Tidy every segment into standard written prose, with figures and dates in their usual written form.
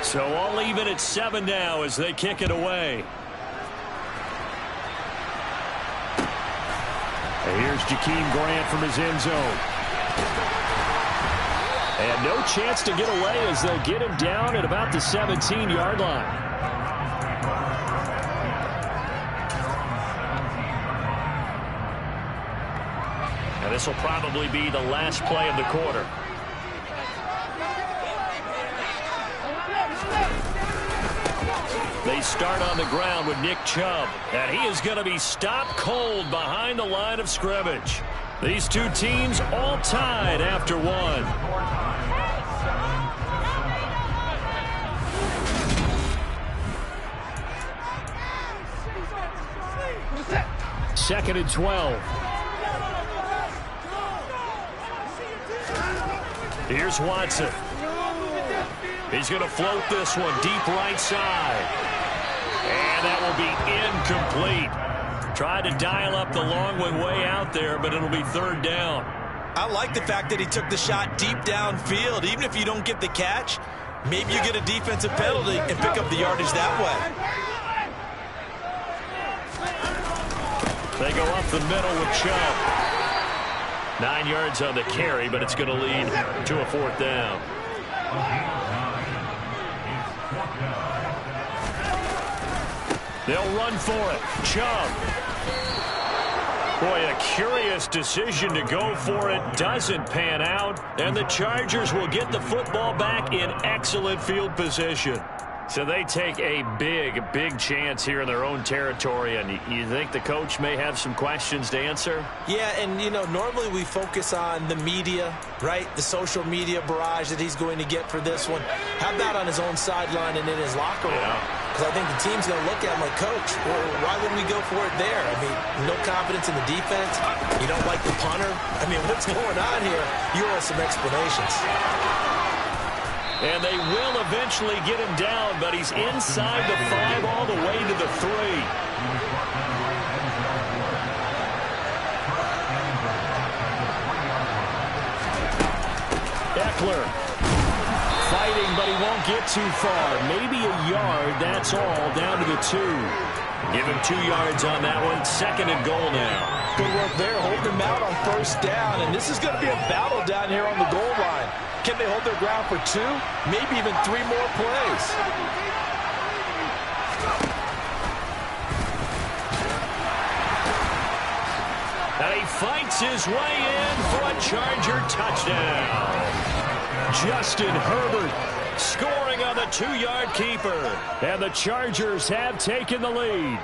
So all even at 7 now as they kick it away. And here's Jakeem Grant from his end zone. And no chance to get away as they'll get him down at about the 17-yard line. And this will probably be the last play of the quarter. They start on the ground with Nick Chubb, and he is going to be stopped cold behind the line of scrimmage. These two teams all tied after one. Second and 12. Here's Watson. He's going to float this one deep right side. And that will be incomplete. Tried to dial up the long one way out there, but it'll be third down. I like the fact that he took the shot deep downfield. Even if you don't get the catch, maybe you get a defensive penalty and pick up the yardage that way. They go up the middle with Chubb. 9 yards on the carry, but it's going to lead to a fourth down. They'll run for it. Chubb. Boy, a curious decision to go for it. Doesn't pan out. And the Chargers will get the football back in excellent field position. So they take a big chance here in their own territory. And you think the coach may have some questions to answer? Yeah, and, you know, normally we focus on the media, right? The social media barrage that he's going to get for this one. How about on his own sideline and in his locker room? Because I think the team's going to look at him like, Coach, why wouldn't we go for it there? I mean, no confidence in the defense. You don't like the punter. I mean, what's going on here? You owe some explanations. And they will eventually get him down, but he's inside the 5 all the way to the 3. Eckler fighting, but he won't get too far. Maybe a yard, that's all, down to the 2. Give him 2 yards on that one. Second and goal now. Good work there, holding him out on first down. And this is going to be a battle down here on the goal line. Can they hold their ground for 2? Maybe even 3 more plays. And he fights his way in for a Charger touchdown. Justin Herbert scoring on the 2-yard keeper. And the Chargers have taken the lead.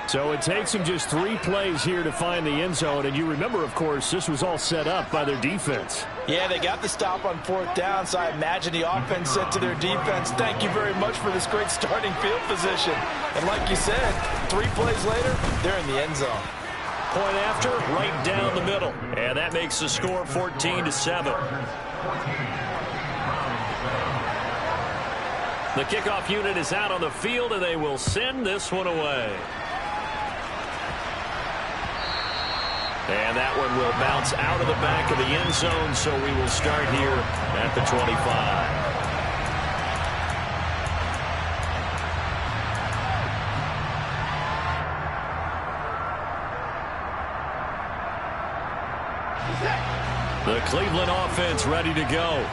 So it takes them just 3 plays here to find the end zone. And you remember, of course, this was all set up by their defense. Yeah, they got the stop on fourth down, so I imagine the offense said to their defense, thank you very much for this great starting field position. And like you said, 3 plays later, they're in the end zone. Point after, right down the middle. And that makes the score 14-7. The kickoff unit is out on the field, and they will send this one away. And that one will bounce out of the back of the end zone, so we will start here at the 25. The Cleveland offense ready to go.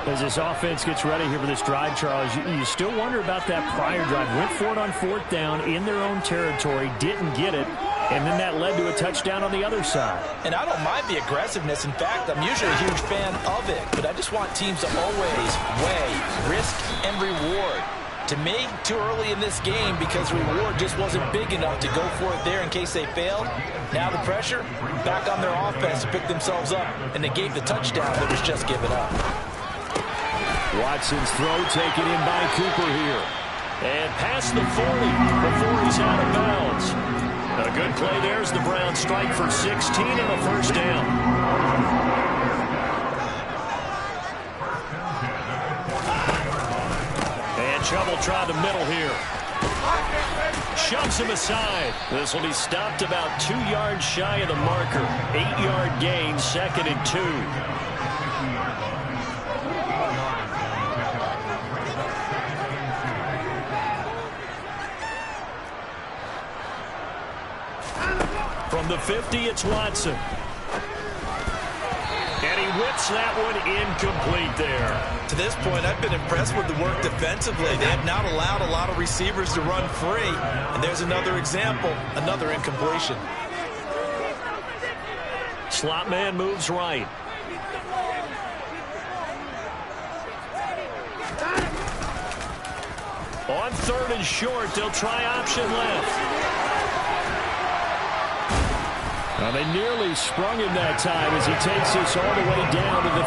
As this offense gets ready here for this drive, Charles, you still wonder about that prior drive. Went for it on fourth down in their own territory, didn't get it. And then that led to a touchdown on the other side. And I don't mind the aggressiveness. In fact, I'm usually a huge fan of it. But I just want teams to always weigh risk and reward. To me, too early in this game because the reward just wasn't big enough to go for it there in case they failed. Now the pressure, back on their offense to pick themselves up. And they gave the touchdown that was just given up. Watson's throw taken in by Cooper here. And past the 40 before he's out of bounds. A good play there as the Browns strike for 16 and a first down. And Chubb will try the middle here. Shoves him aside. This will be stopped about 2 yards shy of the marker. 8-yard gain, 2nd and 2. From the 50, it's Watson. And he whips that one incomplete there. To this point, I've been impressed with the work defensively. They have not allowed a lot of receivers to run free. And there's another example, another incompletion. Slot man moves right. On 3rd and short, they'll try option left. Now they nearly sprung him that time as he takes this all the way down to the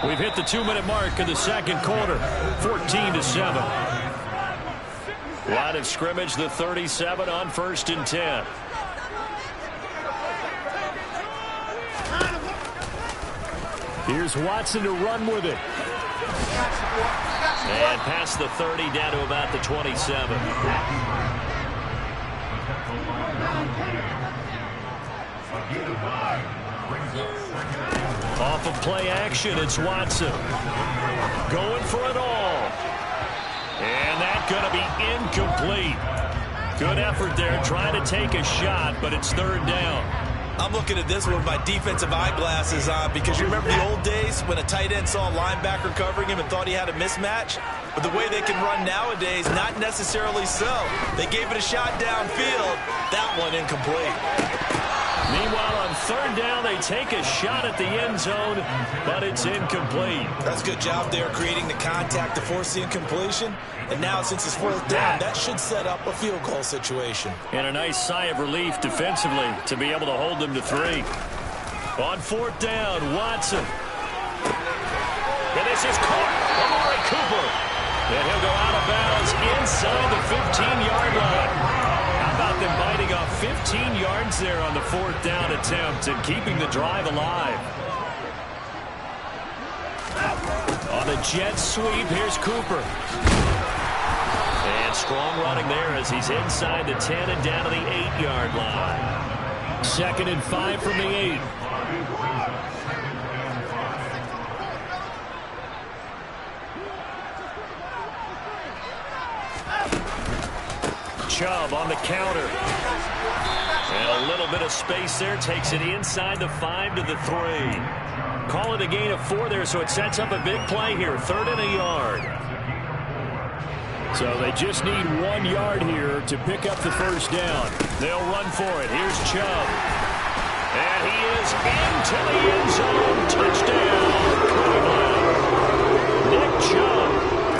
37. We've hit the 2-minute mark of the second quarter, 14-7. Line of scrimmage, the 37 on 1st and 10. Here's Watson to run with it. And past the 30 down to about the 27. Off of play action, it's Watson. Going for it all. And that's going to be incomplete. Good effort there, trying to take a shot, but it's 3rd down. I'm looking at this with my defensive eyeglasses on because you remember the old days when a tight end saw a linebacker covering him and thought he had a mismatch? But the way they can run nowadays, not necessarily so. They gave it a shot downfield. That one incomplete. Meanwhile, on 3rd down, they take a shot at the end zone, but it's incomplete. That's a good job there creating the contact to force the incompletion. And now, since it's 4th down, that should set up a field goal situation. And a nice sigh of relief defensively to be able to hold them to 3. On 4th down, Watson. And this is caught. Amari Cooper. And he'll go out of bounds inside the 15-yard line. How about them biting off 15 yards there on the 4th down attempt and keeping the drive alive? On a jet sweep, here's Cooper. And strong running there as he's inside the 10 and down to the 8-yard line. 2nd and 5 from the 8. Chubb on the counter. And a little bit of space there. Takes it inside the 5 to the 3. Call it a gain of 4 there, so it sets up a big play here. 3rd and a yard. So they just need 1 yard here to pick up the 1st down. They'll run for it. Here's Chubb. And he is into the end zone. Touchdown, Cleveland. Nick Chubb,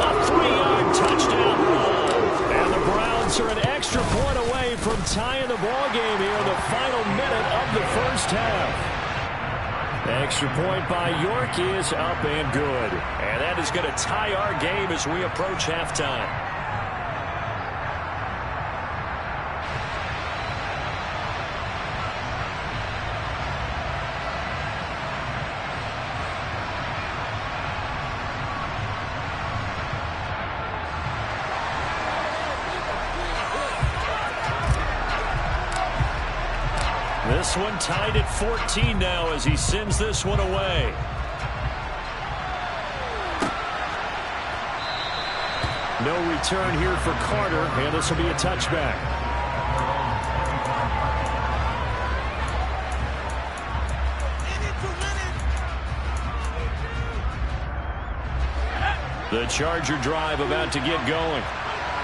a 3-yard touchdown run. And the Browns are an extra point away from tying the ball game here in the final minute of the 1st half. Extra point by York is up and good. And that is going to tie our game as we approach halftime. This one tied at 14 now as he sends this one away. No return here for Carter, and this will be a touchback. The Charger drive about to get going.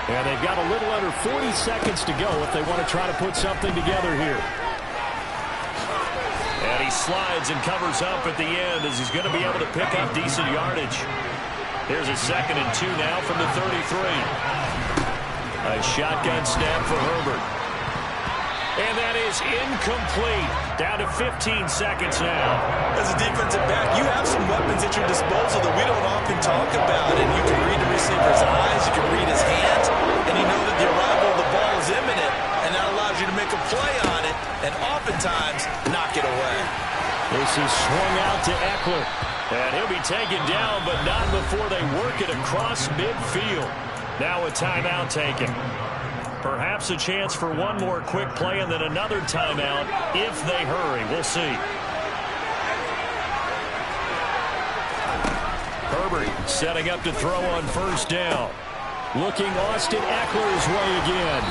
And they've got a little under 40 seconds to go if they want to try to put something together here. And he slides and covers up at the end as he's going to be able to pick up decent yardage. Here's a 2nd and 2 now from the 33. A shotgun snap for Herbert. And that is incomplete. Down to 15 seconds now. As a defensive back, you have some weapons at your disposal that we don't often talk about. And you can read the receiver's eyes, you can read his hands, and you know that the arrival of the ball is imminent. And that allows you to make a play on it and oftentimes knock it away. This is swung out to Eckler. And he'll be taken down, but not before they work it across midfield. Now a timeout taken. Perhaps a chance for one more quick play and then another timeout if they hurry. We'll see. Herbert setting up to throw on 1st down. Looking Austin Eckler's way again.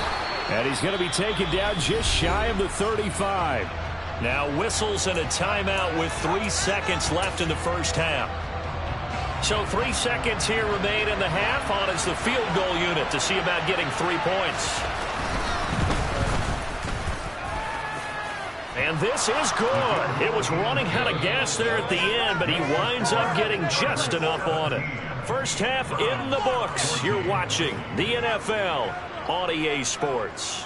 And he's going to be taken down just shy of the 35. Now whistles and a timeout with 3 seconds left in the first half. So 3 seconds here remain in the half. On is the field goal unit to see about getting 3 points. And this is good. It was running out of gas there at the end, but he winds up getting just enough on it. First half in the books. You're watching the NFL on EA Sports.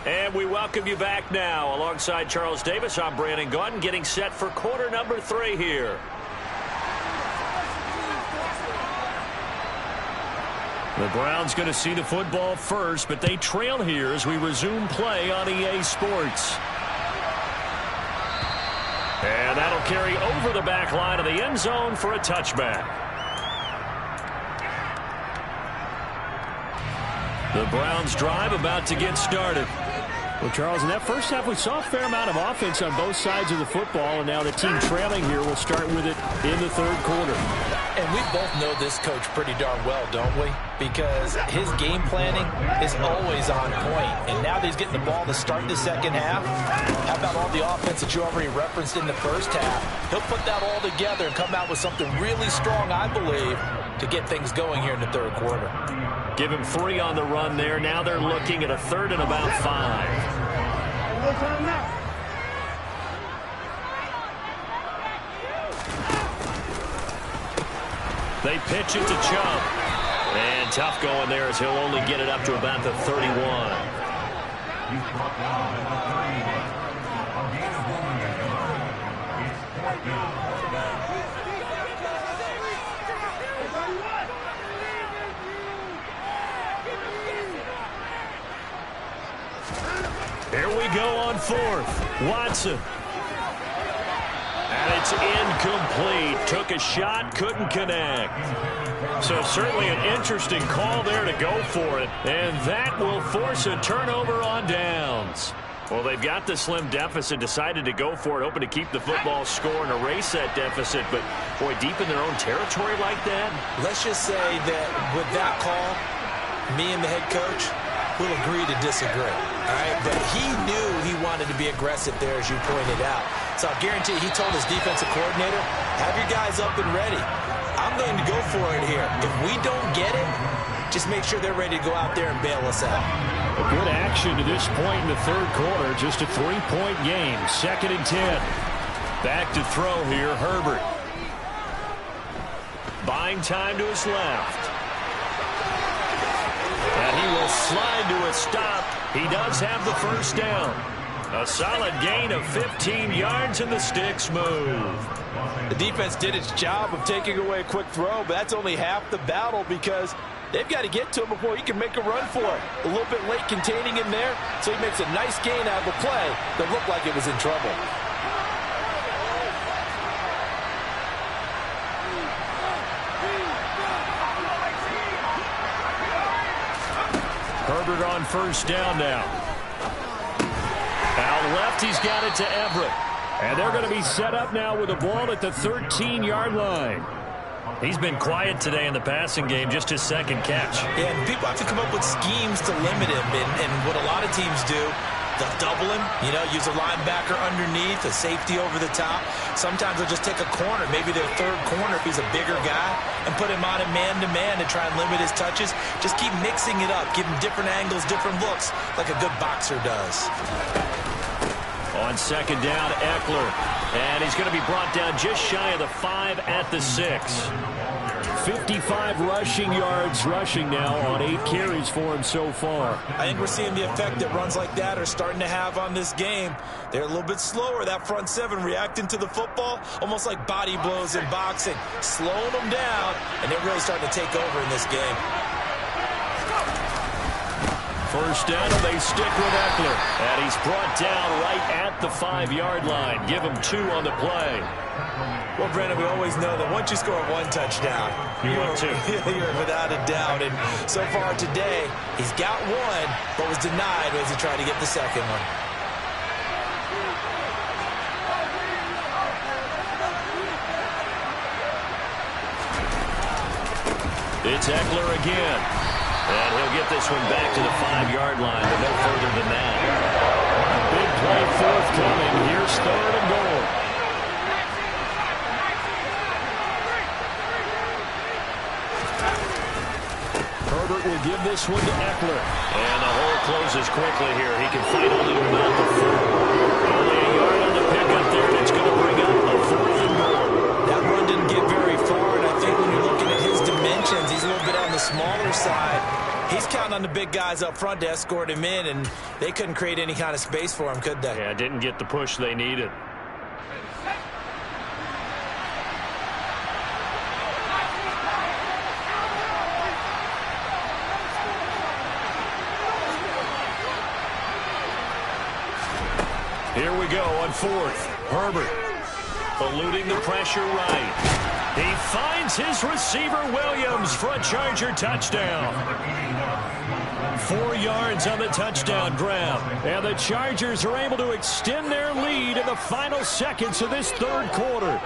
And we welcome you back now. Alongside Charles Davis, I'm Brandon Gaudin, getting set for quarter number 3 here. The Browns going to see the football first, but they trail here as we resume play on EA Sports. And that'll carry over the back line of the end zone for a touchback. The Browns drive about to get started. Well, Charles, in that first half, we saw a fair amount of offense on both sides of the football, and now the team trailing here will start with it in the third quarter. And we both know this coach pretty darn well, don't we? Because his game planning is always on point. And now that he's getting the ball to start the second half, how about all the offense that you already referenced in the first half? He'll put that all together and come out with something really strong, I believe, to get things going here in the third quarter. Give him 3 on the run there. Now they're looking at a third and about 5. They pitch it to Chubb. And tough going there as he'll only get it up to about the 31. Here we go on 4th. Watson. And it's incomplete. Took a shot, couldn't connect. So certainly an interesting call there to go for it. And that will force a turnover on downs. Well, they've got the slim deficit, decided to go for it, hoping to keep the football score and erase that deficit. But, boy, deep in their own territory like that. Let's just say that with that call, me and the head coach will agree to disagree. All right, but he knew he wanted to be aggressive there, as you pointed out. So I guarantee he told his defensive coordinator, have your guys up and ready. I'm going to go for it here. If we don't get it, just make sure they're ready to go out there and bail us out. A good action to this point in the third quarter. Just a 3-point game. 2nd and 10. Back to throw here, Herbert. Buying time to his left. And he will slide to a stop. He does have the first down. A solid gain of 15 yards and the sticks move. The defense did its job of taking away a quick throw, but that's only half the battle because they've got to get to him before he can make a run for it. A little bit late containing him there, so he makes a nice gain out of the play that looked like it was in trouble. Herbert on first down now. Out left, he's got it to Everett. And they're going to be set up now with a ball at the 13-yard line. He's been quiet today in the passing game, just his 2nd catch. Yeah, and people have to come up with schemes to limit him. And what a lot of teams do, they'll double him, use a linebacker underneath, a safety over the top. Sometimes they'll just take a corner, maybe their 3rd corner if he's a bigger guy, and put him on a man-to-man to try and limit his touches. Just keep mixing it up, give him different angles, different looks, like a good boxer does. On 2nd down, Eckler. And he's going to be brought down just shy of the 5 at the 6. 55 rushing yards rushing now on 8 carries for him so far. I think we're seeing the effect that runs like that are starting to have on this game. They're a little bit slower, that front 7 reacting to the football, almost like body blows in boxing, slowing them down, and they're really starting to take over in this game. First down, and they stick with Eckler. And he's brought down right at the 5-yard line. Give him 2 on the play. Well, Brandon, we always know that once you score 1 touchdown, you're without a doubt. And so far today, he's got 1, but was denied as he tried to get the 2nd one. It's Ekeler again. And he'll get this one back to the 5-yard line, but no further than that. Big play forthcoming. Here's 3rd and goal. Herbert will give this one to Ekeler. And the hole closes quickly here. He can fight only to mount the 4. Only a yard on the pickup there, and it's going to bring up a 4th and goal. That run didn't get very far, and I think when you're looking at his dimensions, he's a little bit on the smaller side. He's counting on the big guys up front to escort him in, and they couldn't create any kind of space for him, could they? Yeah, didn't get the push they needed. Here we go on 4th. Herbert eluding the pressure right. He finds his receiver Williams for a Charger touchdown. 4 yards on the touchdown grab. And the Chargers are able to extend their lead in the final seconds of this 3rd quarter.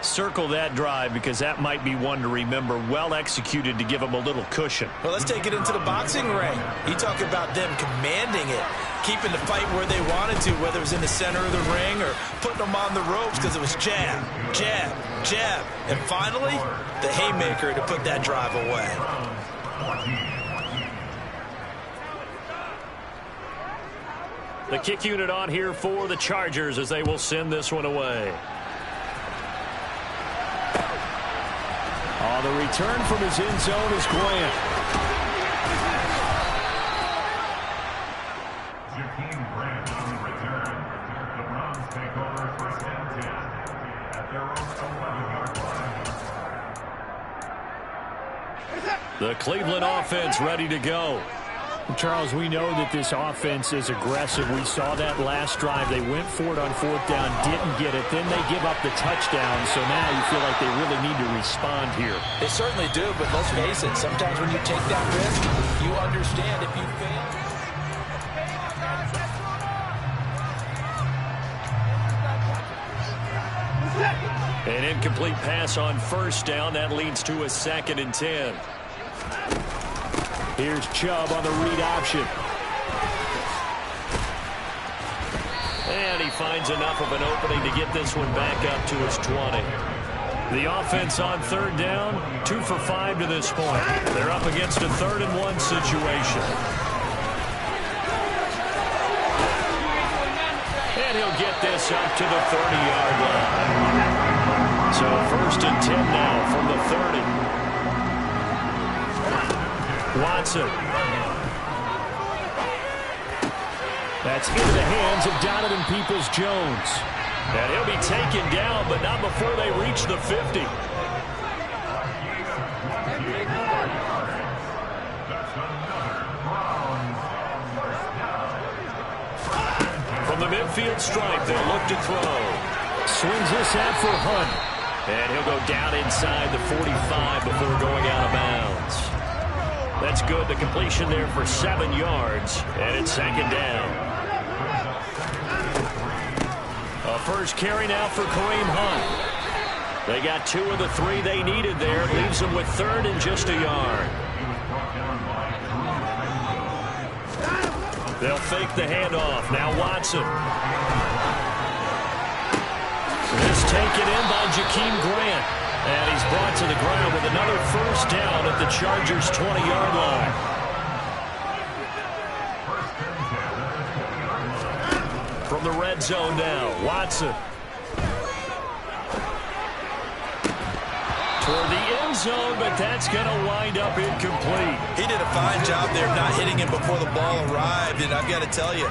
Circle that drive because that might be one to remember. Well executed to give them a little cushion. Well, let's take it into the boxing ring. You talk about them commanding it, keeping the fight where they wanted to, whether it was in the center of the ring or putting them on the ropes because it was jab, jab, jab. And finally, the haymaker to put that drive away. The kick unit on here for the Chargers as they will send this one away. The return from his end zone is Grant. Jakeem Grant on the return. The Browns take over 1st and 10 at their own 11-yard line. The Cleveland offense ready to go. Charles, we know that this offense is aggressive. We saw that last drive. They went for it on 4th down, didn't get it. Then they give up the touchdown. So now you feel like they really need to respond here. They certainly do, but let's face it. Sometimes when you take that risk, you understand if you fail. An incomplete pass on 1st down. That leads to a 2nd and 10. Here's Chubb on the read option. And he finds enough of an opening to get this one back up to his 20. The offense on 3rd down, 2 for 5 to this point. They're up against a 3rd and 1 situation. And he'll get this up to the 30-yard line. So 1st and 10 now from the 30. Watson. That's into the hands of Donovan Peoples-Jones. And he'll be taken down, but not before they reach the 50. From the midfield stripe, they'll look to throw. Swings this out for Hunt. And he'll go down inside the 45 before going out of bounds. That's good. The completion there for 7 yards. And it's 2nd down. A first carry now for Kareem Hunt. They got 2 of the 3 they needed there. Leaves them with 3rd and just a yard. They'll fake the handoff. Now Watson. This taken in by Jakeem Grant. And he's brought to the ground with another 1st down at the Chargers' 20-yard line. From the red zone now, Watson. Toward the end zone, but that's going to wind up incomplete. He did a fine job there not hitting him before the ball arrived, and I've got to tell you,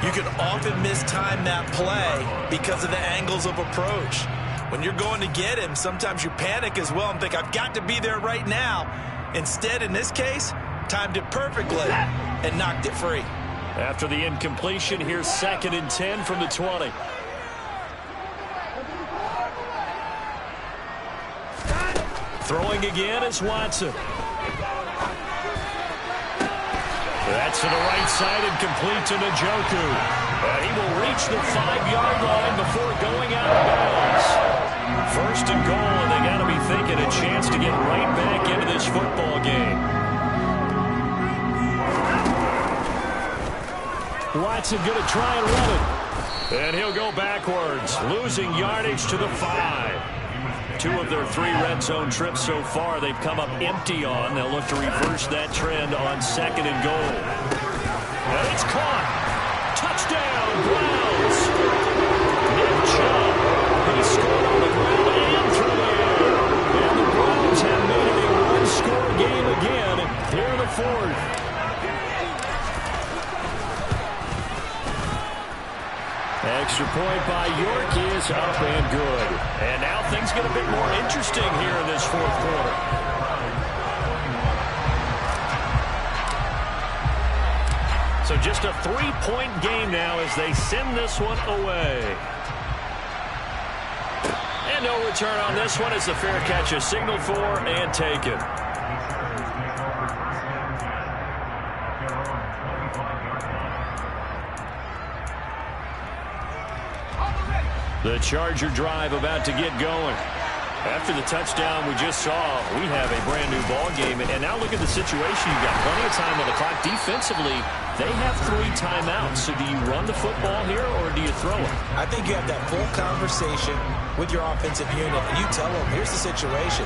you can often mistime that play because of the angles of approach. When you're going to get him, sometimes you panic as well and think, I've got to be there right now. Instead, in this case, timed it perfectly and knocked it free. After the incompletion, here's 2nd and 10 from the 20. Throwing again is Watson. That's to the right side and complete to Njoku. And he will reach the 5-yard line before going out of bounds. 1st and goal, and they got to be thinking a chance to get right back into this Jackson going to try and run it. And he'll go backwards, losing yardage to the 5. 2 of their 3 red zone trips so far they've come up empty on. They'll look to reverse that trend on 2nd and goal. And it's caught. Touchdown, Browns. Nick Chubb. He scored on the ground and through the air. And the Browns have made it a one-score game again here in the 4th. Extra point by York is up and good. And now things get a bit more interesting here in this 4th quarter. So just a 3-point game now as they send this one away. And no return on this one as the fair catch is signaled for and taken. The Charger drive about to get going. After the touchdown we just saw, we have a brand-new ball game. And now look at the situation. You've got plenty of time on the clock. Defensively, they have 3 timeouts. So do you run the football here or do you throw it? I think you have that full conversation with your offensive unit, and you tell them, here's the situation.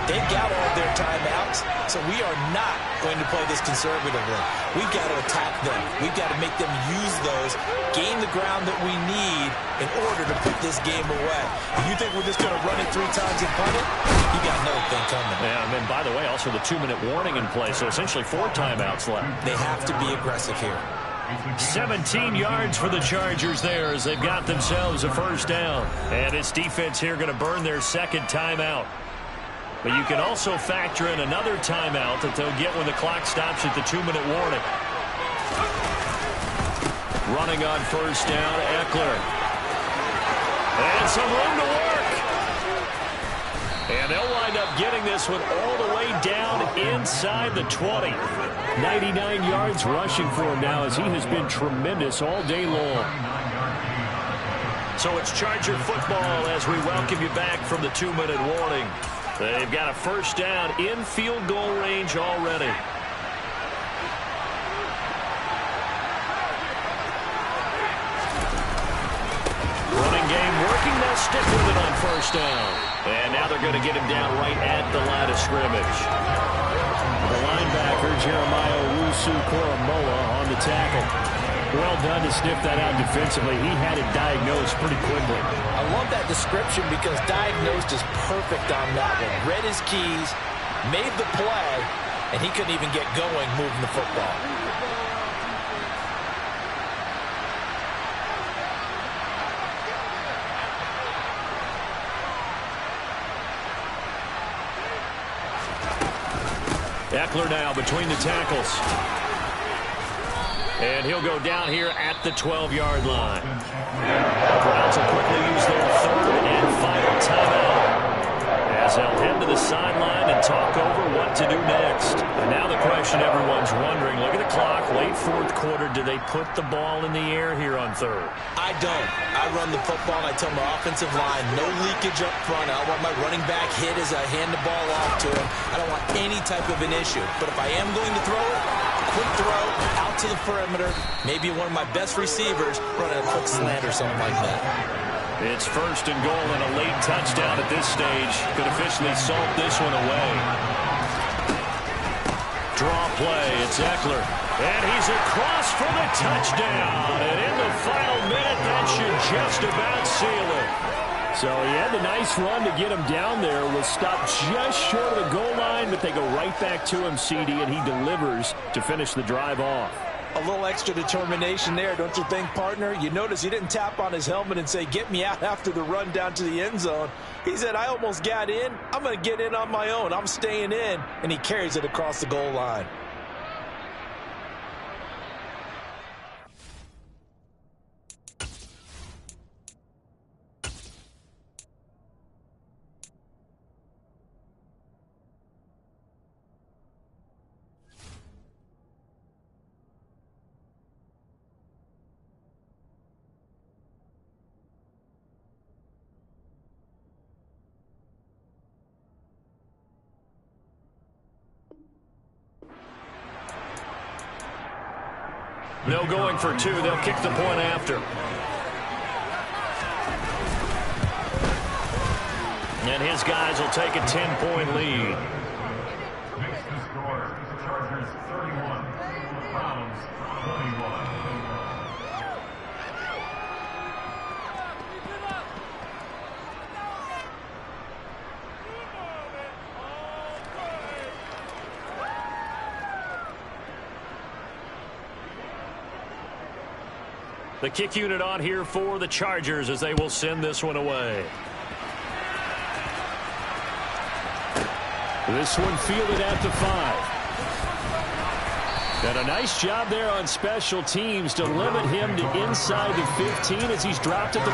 They've got all their timeouts, so we are not going to play this conservatively. We've got to attack them. We've got to make them use those, gain the ground that we need in order to put this game away. If you think we're just going to run it 3 times and punt it, you got another thing coming. Yeah, and then, by the way, also the 2-minute warning in play, so essentially 4 timeouts left. They have to be aggressive here. 17 yards for the Chargers there as they've got themselves a first down. And this defense here going to burn their 2nd timeout. But you can also factor in another timeout that they'll get when the clock stops at the 2-minute warning. Running on first down, Eckler. And some room to work. And they'll wind up getting this one all the way down inside the 20. 99 yards rushing for him now as he has been tremendous all day long. So it's Charger football as we welcome you back from the 2-minute warning. They've got a first down in field goal range already. Running game working. They'll stick with it on first down. And now they're going to get him down right at the line of scrimmage. The linebacker, Jeremiah Owusu-Koramoah, on the tackle. Well done to sniff that out defensively. He had it diagnosed pretty quickly. I love that description because diagnosed is perfect on that one. Read his keys, made the play, and he couldn't even get going moving the football. Eckler now between the tackles. And he'll go down here at the 12-yard line. The Browns will quickly use their 3rd and final timeout as they'll head to the sideline and talk over what to do next. And now the question everyone's wondering, look at the clock, late 4th quarter, do they put the ball in the air here on 3rd? I don't. I run the football, and I tell my offensive line, no leakage up front. I don't want my running back hit as I hand the ball off to him. I don't want any type of an issue. But if I am going to throw it, quick throw, out to the perimeter, maybe one of my best receivers running a quick slant or something like that. It's 1st and goal and a late touchdown at this stage. Could officially salt this one away. Draw play, it's Eckler. And he's across for the touchdown. And in the final minute, that should just about seal it. So he had the nice run to get him down there. Was stopped just short of the goal line, but they go right back to him, CD, and he delivers to finish the drive off. A little extra determination there, don't you think, partner? You notice he didn't tap on his helmet and say, get me out after the run down to the end zone. He said, I almost got in. I'm going to get in on my own. I'm staying in. And he carries it across the goal line. No going for two. They'll kick the point after. And his guys will take a 10-point lead. Makes the score. Chargers 31. Browns 21. The kick unit on here for the Chargers as they will send this one away. This one fielded at the 5. And a nice job there on special teams to limit him to inside the 15 as he's dropped at the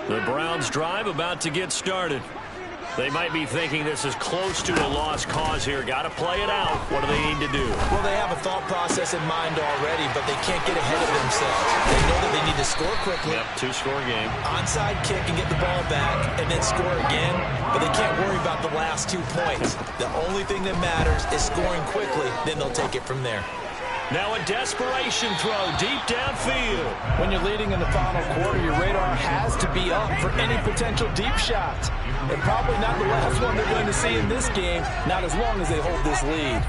14. The Browns drive about to get started. They might be thinking this is close to a lost cause here. Got to play it out. What do they need to do? Well, they have a thought process in mind already, but they can't get ahead of themselves. They know that they need to score quickly. Yep, two-score game. Onside kick and get the ball back and then score again, but they can't worry about the last 2 points. The only thing that matters is scoring quickly, then they'll take it from there. Now a desperation throw deep downfield. When you're leading in the final quarter, your radar has to be up for any potential deep shots. And probably not the last one they're going to see in this game, not as long as they hold this lead.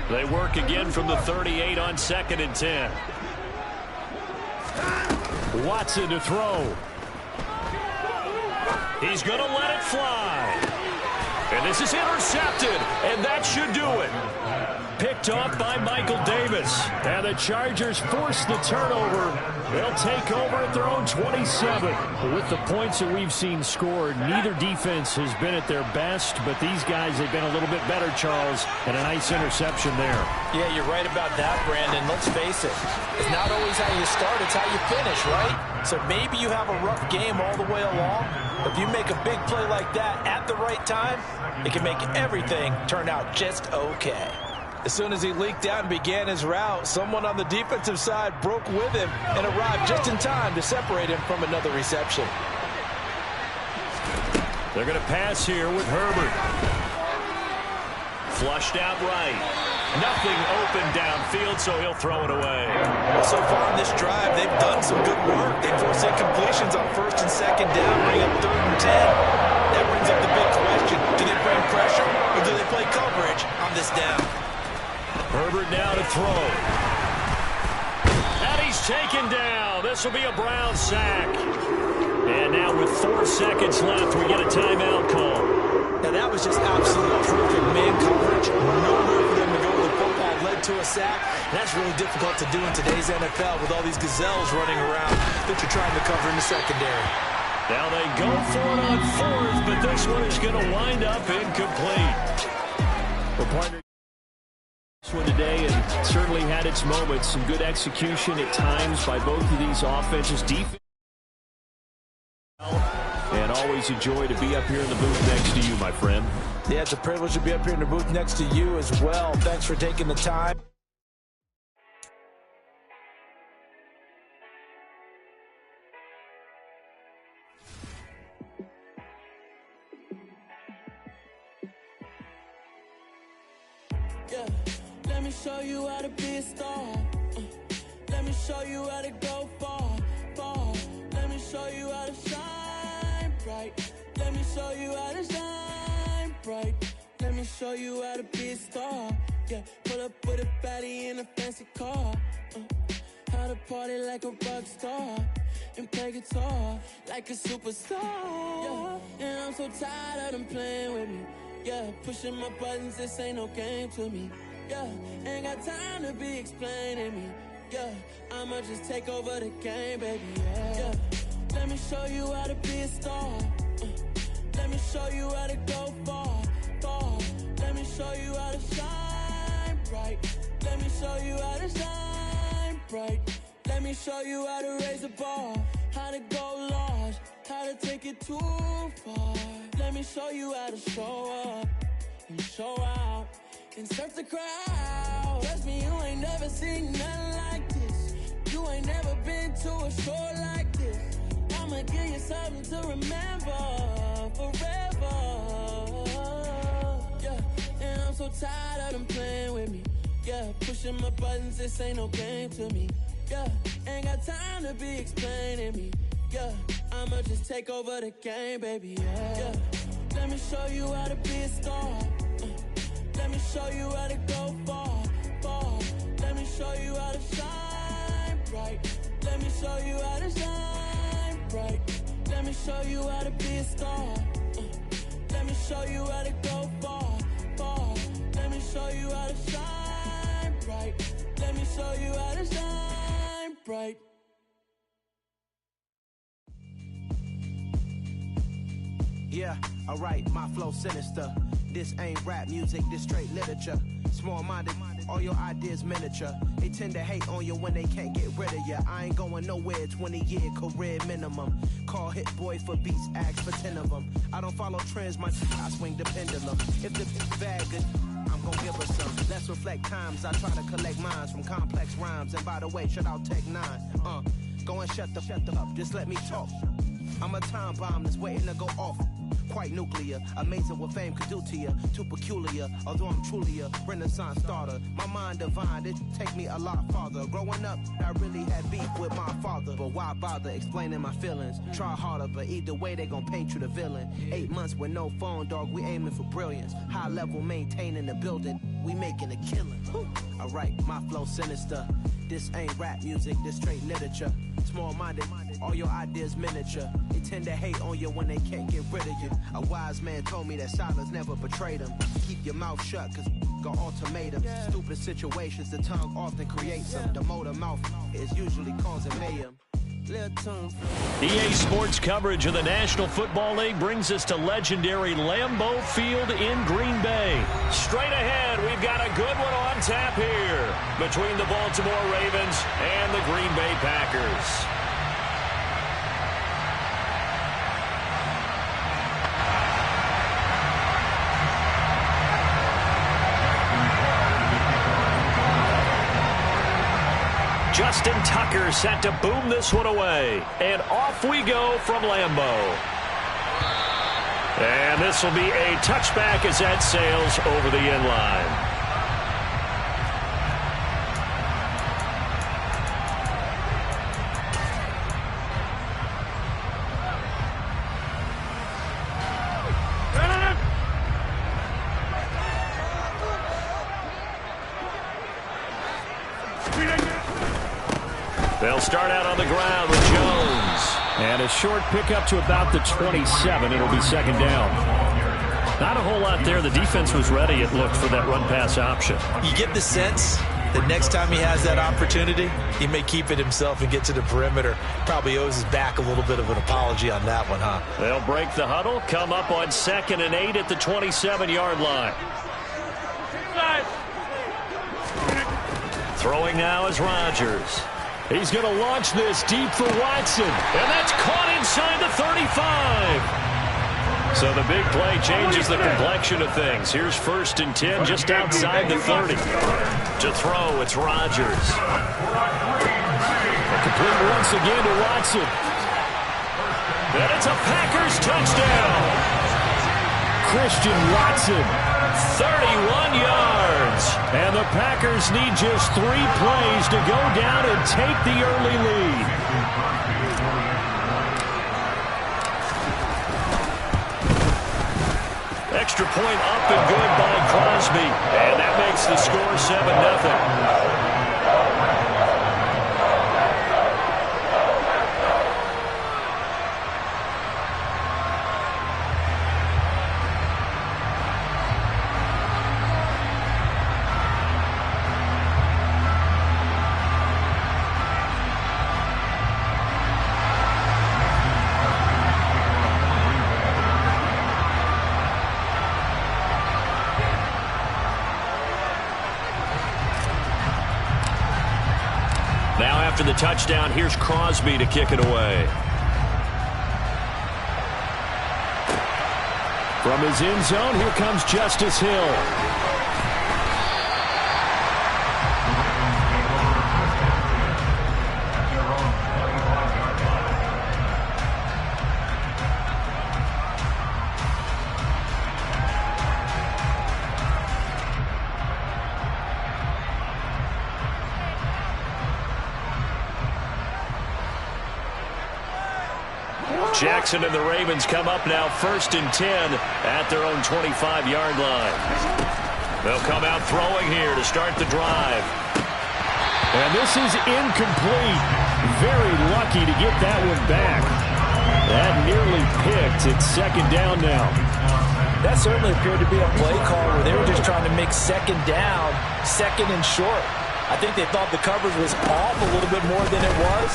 They work again from the 38 on 2nd and 10. Watson to throw. He's going to let it fly. And this is intercepted, and that should do it. Picked off by Michael Davis. And the Chargers force the turnover. They'll take over at their own 27. With the points that we've seen scored, neither defense has been at their best, but these guys have been a little bit better, Charles, and a nice interception there. Yeah, you're right about that, Brandon. Let's face it. It's not always how you start, it's how you finish, right? So maybe you have a rough game all the way along. If you make a big play like that at the right time, it can make everything turn out just okay. As soon as he leaked out and began his route, someone on the defensive side broke with him and arrived just in time to separate him from another reception. They're going to pass here with Herbert. Flushed out right. Nothing open downfield, so he'll throw it away. Well, so far in this drive, they've done some good work. They forced incompletions on 1st and 2nd down, bring up 3rd and 10. That brings up the big question. Do they bring pressure or do they play coverage on this down? Herbert now to throw. And he's taken down. This will be a Brown sack. And now with 4 seconds left, we get a timeout call. Now that was just absolute perfect man coverage. Nowhere for them to go with the football led to a sack. That's really difficult to do in today's NFL with all these gazelles running around that you're trying to cover in the secondary. Now they go for it on 4th, but this one is going to wind up incomplete. Well, partner, this one today and certainly had its moments. Some good execution at times by both of these offenses. Defense. And always a joy to be up here in the booth next to you, my friend. Yeah, it's a privilege to be up here in the booth next to you as well. Thanks for taking the time. Yeah, let me show you how to be a star. Let me show you how to go far, far. Let me show you how to shine bright. Let me show you how to shine bright. Let me show you how to be a star. Yeah, pull up with a baddie in a fancy car. How to party like a rock star and play guitar like a superstar. Yeah, and I'm so tired of them playing with me. Yeah, pushing my buttons, this ain't no game to me. Yeah, ain't got time to be explaining me. Yeah, I'ma just take over the game, baby. Yeah, let me show you how to be a star. Let me show you how to go far, far. Let me show you how to shine bright. Let me show you how to shine bright. Let me show you how to raise the bar, how to go large, how to take it too far. Let me show you how to show up and show out and surf the crowd. Trust me, you ain't never seen nothing like this. You ain't never been to a show like this. I'm I'ma give you something to remember forever. Yeah, and I'm so tired of them playing with me. Yeah, pushing my buttons, this ain't no game to me. Yeah, ain't got time to be explaining me. Yeah, I'ma just take over the game, baby. Yeah, let me show you how to be a star. Let me show you how to go far, far. Let me show you how to shine bright. Let me show you how to shine bright. Let me show you how to be a star. Let me show you how to go far, far. Let me show you how to shine bright. Let me show you how to shine bright. Yeah, alright, my flow sinister. This ain't rap music, this straight literature. Small-minded, all your ideas miniature. They tend to hate on you when they can't get rid of you. I ain't going nowhere, 20-year career minimum. Call Hit Boy for beats, ask for 10 of them. I don't follow trends, I swing the pendulum. If the bag good, I'm gon' give her some. Let's reflect times, I try to collect minds from complex rhymes. And by the way, shout out Tech 9. Go and shut the up, just let me talk. I'm a time bomb that's waiting to go off. Quite nuclear, amazing what fame could do to you. Too peculiar, although I'm truly a renaissance starter. My mind divine, it take me a lot farther. Growing up, I really had beef with my father. But why bother explaining my feelings? Try harder, but either way they gon' paint you the villain. 8 months with no phone, dog, we aiming for brilliance. High level maintaining the building, we making a killing. Alright, my flow sinister. This ain't rap music, this straight literature. Small-minded, all your ideas miniature. They tend to hate on you when they can't get rid of you. A wise man told me that silence never betrayed him. Keep your mouth shut, cause got ultimatums. Stupid situations, the tongue often creates them. The motor mouth is usually causing mayhem. EA Sports coverage of the National Football League brings us to legendary Lambeau Field in Green Bay. Straight ahead, we've got a good one on tap here between the Baltimore Ravens and the Green Bay Packers. Justin Tucker set to boom this one away. And off we go from Lambeau. And this will be a touchback as that sails over the end line. They'll start out on the ground with Jones. And a short pickup to about the 27. It'll be second down. Not a whole lot there. The defense was ready, it looked, for that run-pass option. You get the sense that next time he has that opportunity, he may keep it himself and get to the perimeter. Probably owes his back a little bit of an apology on that one, huh? They'll break the huddle, come up on 2nd and 8 at the 27-yard line. Throwing now is Rodgers. He's going to launch this deep for Watson. And that's caught inside the 35. So the big play changes the complexion of things. Here's 1st and 10 just outside the 30. To throw, it's Rodgers. Complete once again to Watson. And it's a Packers touchdown. Christian Watson, 31 yards. And the Packers need just 3 plays to go down and take the early lead. Extra point up and good by Crosby. And that makes the score 7-0. After the touchdown, here's Crosby to kick it away. From his end zone, here comes Justice Hill. Jackson and the Ravens come up now 1st and 10 at their own 25-yard line. They'll come out throwing here to start the drive. And this is incomplete. Very lucky to get that one back. That nearly picked. It's 2nd down now. That certainly appeared to be a play call where they were just trying to make 2nd down, 2nd and short. I think they thought the coverage was off a little bit more than it was.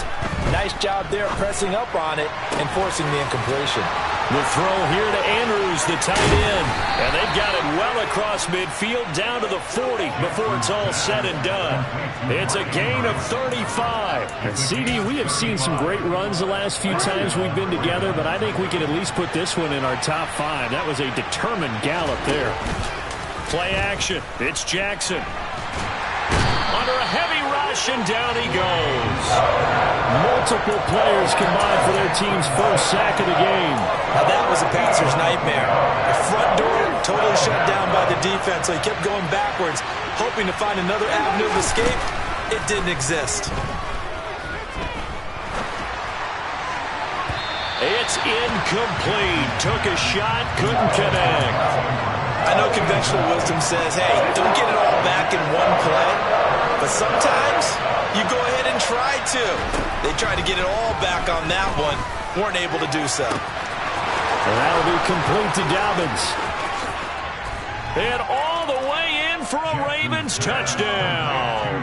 Nice job there pressing up on it and forcing the incompletion. The throw here to Andrews, the tight end. And they've got it well across midfield down to the 40 before it's all said and done. It's a gain of 35. And CD, we have seen some great runs the last few times we've been together, but I think we can at least put this one in our top 5. That was a determined gallop there. Play action. It's Jackson. Under a heavy rush, and down he goes. Multiple players combined for their team's first sack of the game. Now that was a passer's nightmare. The front door totally shut down by the defense, so he kept going backwards, hoping to find another avenue of escape. It didn't exist. It's incomplete. Took a shot, couldn't connect. I know conventional wisdom says, hey, don't get it all back in one play. But sometimes you go ahead and try to. They tried to get it all back on that one. Weren't able to do so. And that'll be complete to Dobbins. And all the way in for a Ravens touchdown.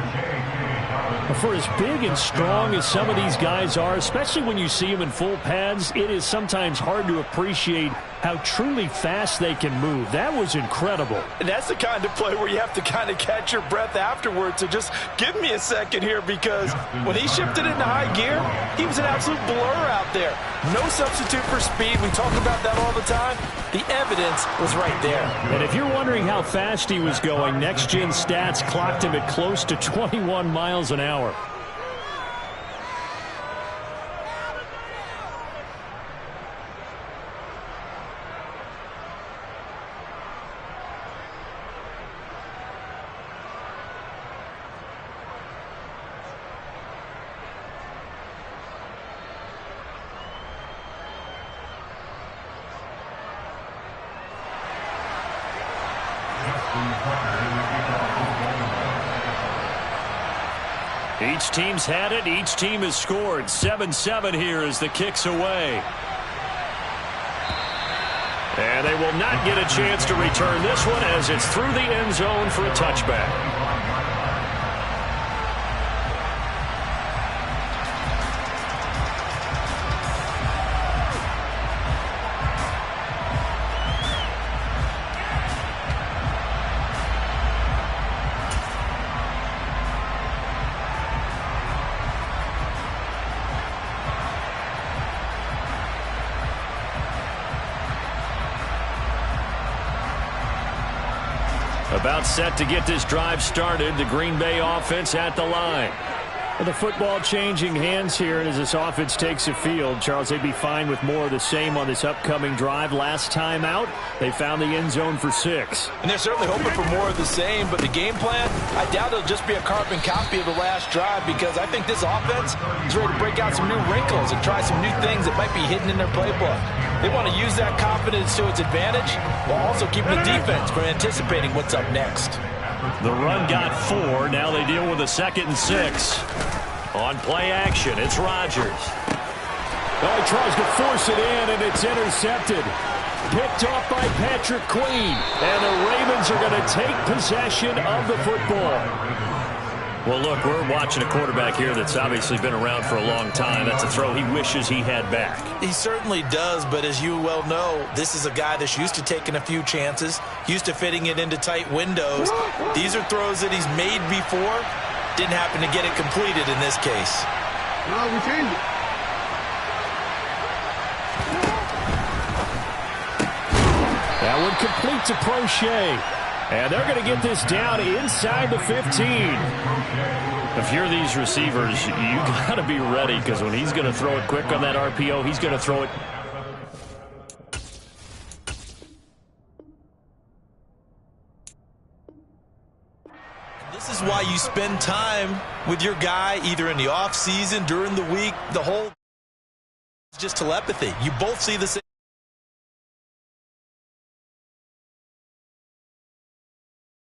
For as big and strong as some of these guys are, especially when you see them in full pads, it is sometimes hard to appreciate how truly fast they can move. That was incredible. And that's the kind of play where you have to kind of catch your breath afterwards. So just give me a second here, because when he shifted into high gear, he was an absolute blur out there. No substitute for speed. We talk about that all the time. The evidence was right there. And if you're wondering how fast he was going, Next Gen Stats clocked him at close to 21 miles an hour. Each team's had it. Each team has scored. 7-7 here as the kick's away. And they will not get a chance to return this one as it's through the end zone for a touchback. About set to get this drive started. The Green Bay offense at the line. Well, the football changing hands here, and as this offense takes the field, Charles, they'd be fine with more of the same on this upcoming drive. Last time out, they found the end zone for 6. And they're certainly hoping for more of the same, but the game plan, I doubt it'll just be a carbon copy of the last drive, because I think this offense is ready to break out some new wrinkles and try some new things that might be hidden in their playbook. They want to use that confidence to its advantage while also keeping the defense from anticipating what's up next. The run got 4. Now they deal with a 2nd and 6. On play action, it's Rodgers. Oh, he tries to force it in, and it's intercepted. Picked off by Patrick Queen. And the Ravens are going to take possession of the football. Well, look, we're watching a quarterback here that's obviously been around for a long time. That's a throw he wishes he had back. He certainly does, but as you well know, this is a guy that's used to taking a few chances, used to fitting it into tight windows. These are throws that he's made before. Didn't happen to get it completed in this case. No, we changed it. That one complete to Prochet. And they're going to get this down inside the 15. If you're these receivers, you got to be ready, because when he's going to throw it quick on that RPO, he's going to throw it. This is why you spend time with your guy either in the off season, during the week, the whole Just telepathy. You both see the same.